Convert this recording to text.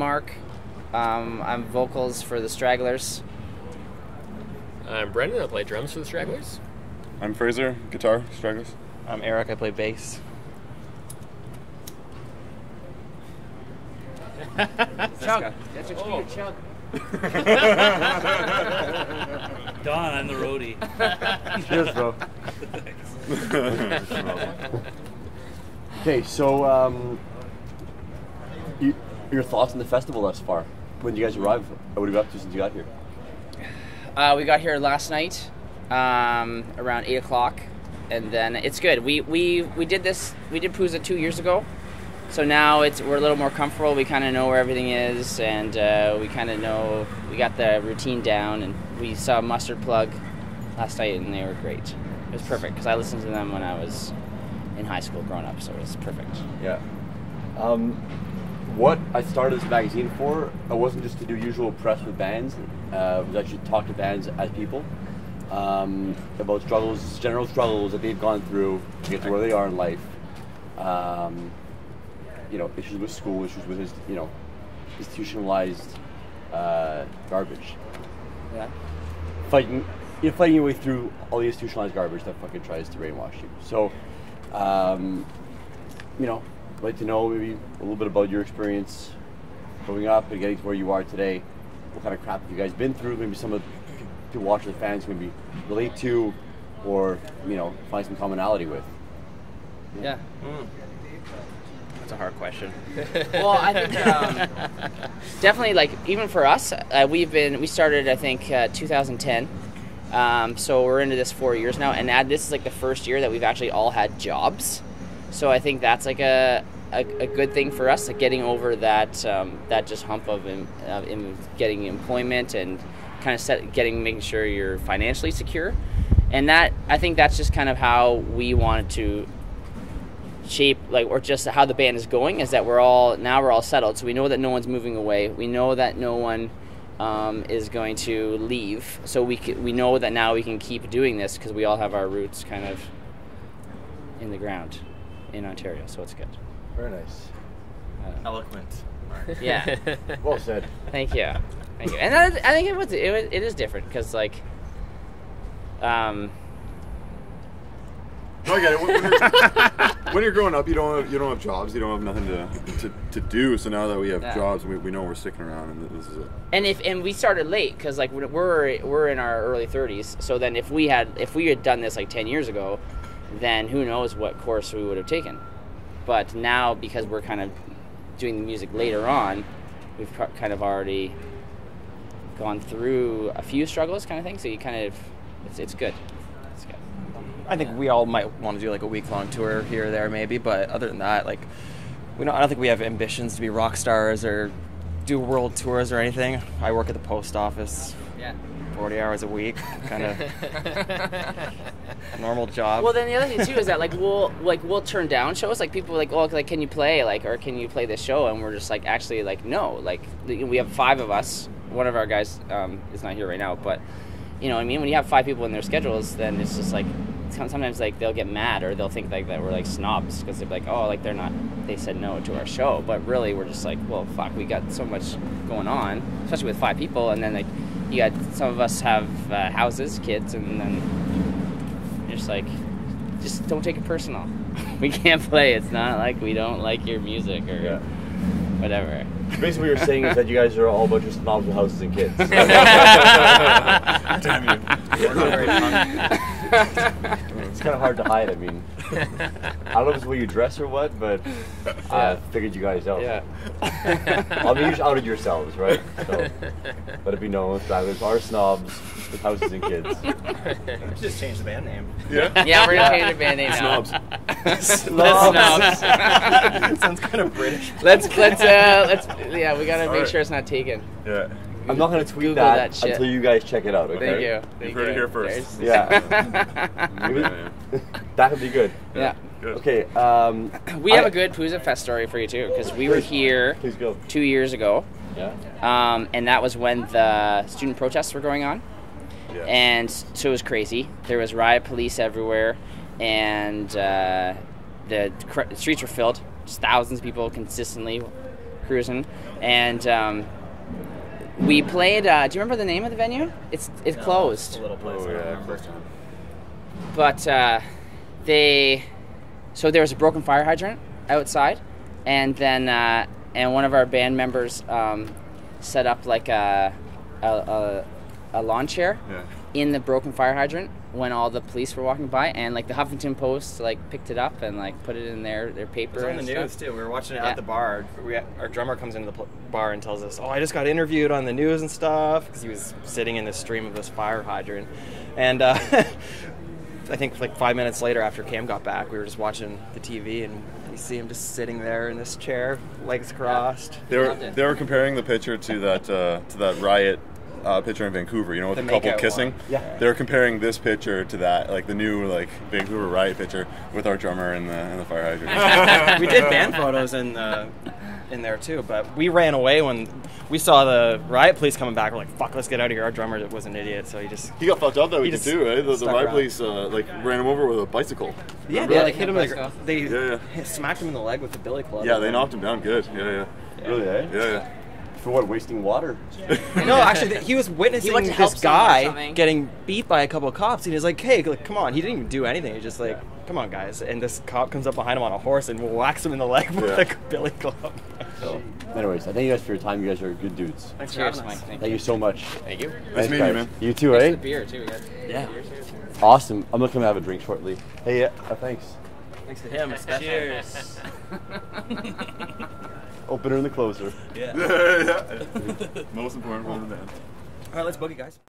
Mark. I'm vocals for the Stragglers. I'm Brendan. I play drums for the Stragglers. I'm Fraser, guitar, Stragglers. I'm Eric. I play bass. Chug. That's your Chug. Don, I'm the roadie. Cheers, bro. Okay, so your thoughts on the festival thus far? When did you guys arrive? What have you been up to since you got here? We got here last night, around 8 o'clock, and then it's good. We did this. We did Pouzza 2 years ago, so now we're a little more comfortable. We kind of know where everything is, and we kind of know we got the routine down. And we saw Mustard Plug last night, and they were great. It was perfect because I listened to them when I was in high school growing up, so it was perfect. Yeah. What I started this magazine for, it wasn't just to do usual press with bands. It was actually to talk to bands as people about struggles, general struggles that they've gone through to get to where they are in life. Issues with school, issues with institutionalized garbage. Yeah. Fighting your way through all the institutionalized garbage that fucking tries to brainwash you. So, I'd like to know maybe a little bit about your experience growing up and getting to where you are today. What kind of crap have you guys been through? Maybe some of the watchers, the fans, maybe relate to, or find some commonality with. Yeah. That's a hard question. Well, I think definitely, like, even for us, we started, I think, 2010. So we're into this 4 years now, and this is like the first year that we've actually all had jobs. So I think that's like a good thing for us, like getting over that just hump of getting employment and kind of making sure you're financially secure. And that, I think that's just kind of how we wanted to shape, or just how the band is going, is that we're all settled. So we know that no one's moving away. We know that no one is going to leave. So we know that now we can keep doing this because we all have our roots kind of in the ground in Ontario. So it's good. Very nice. Eloquent. Yeah. Well said. Thank you. And I think it is different because No, I get it. When you're growing up, you don't have jobs. You don't have nothing to do. So now that we have jobs, we know we're sticking around, and this is it. And we started late because we're in our early 30s. So then if we had done this 10 years ago, then who knows what course we would have taken. But now, because we're kind of doing the music later on, we've kind of already gone through a few struggles, kind of thing. So you kind of it's good. I think we all might want to do a week-long tour here or there maybe, but other than that, I don't think we have ambitions to be rock stars or do world tours or anything. I work at the post office. Yeah. 40 hours a week, kind of normal job. Well, then the other thing too is that we'll turn down shows. People can you play or can you play this show? And we're just actually no. We have 5 of us. One of our guys is not here right now, but you know what I mean. When you have 5 people in their schedules, then it's just sometimes they'll get mad or they'll think that we're snobs because they're they're not. They said no to our show, but really we're just well, fuck, we got so much going on, especially with 5 people, and then you got some of us have houses, kids, and then you're just don't take it personal. We can't play. It's not we don't like your music or whatever. Basically, what you're saying is that you guys are all a bunch of snobs with houses and kids. Damn you. We're not very It's kind of hard to hide. I mean, I don't know if it's the way you dress or what, but I figured you guys out. Yeah. I mean, you just outed yourselves, right? So, let it be known that are snobs with houses and kids. Just change the band name. Yeah. Yeah, we're gonna change the band name now. Snobs. Snobs. Sounds kind of British. Let's we gotta make sure it's not taken. Yeah. I'm not going to tweet Google that shit. until you guys check it out, okay? Thank you. You've heard it here first. Yeah. That would be good. Yeah. Good. Okay. We have a good Pouzza Fest story for you too, because we were here Please go. 2 years ago. Yeah. And that was when the student protests were going on. Yeah. And so it was crazy. There was riot police everywhere, and the streets were filled. Just thousands of people consistently cruising, and we played. Do you remember the name of the venue? It's closed. It's a little place. Oh, I don't yeah, remember. close time. But so there was a broken fire hydrant outside, and then and one of our band members set up like a lawn chair Yeah. in the broken fire hydrant when all the police were walking by, and like the Huffington Post like picked it up and like put it in their paper. It was on and the news stuff. too. We were watching it Yeah. at the bar. Our drummer comes into the bar and tells us, "Oh, I just got interviewed on the news and stuff," because he was sitting in the stream of this fire hydrant. And I think like 5 minutes later, after Cam got back, we were just watching the TV and we see him just sitting there in this chair, legs crossed. They were comparing the picture to that riot picture in Vancouver. You know, with The the couple makeout kissing. one. Yeah. They were comparing this picture to that, like the new like Vancouver riot picture with our drummer in the fire hydrant. We did band photos in there too, but we ran away when we saw the riot police coming back. We're like, "Fuck, let's get out of here." Our drummer was an idiot, so he just He got fucked up that He weekend just too, right? The stuck riot around. police like ran him over with a bicycle. yeah, Yeah, like hit him like yeah. they Yeah, smacked him in the leg with the billy club. Yeah, they knocked him down good. Yeah. Really, eh? Yeah. For what? Wasting water? No, actually, he was witnessing He went to help this someone or guy something. getting beat by a couple of cops, and he's like, "Hey, like, come on!" He didn't even do anything. He's just like, "Come on, guys!" And this cop comes up behind him on a horse and whacks him in the leg with Yeah. a billy club. So, anyways, I thank you guys for your time. You guys are good dudes. Thanks for Cheers, having Mike. us. Thank Thank you so much. Thank you. Nice meeting you, guys. man. You too, eh? beer too. Yeah. Awesome. I'm looking to have a drink shortly. Hey, thanks. Thanks to him. Cheers. Opener and the closer. Yeah. Most important one of the band. All right, let's boogie, guys.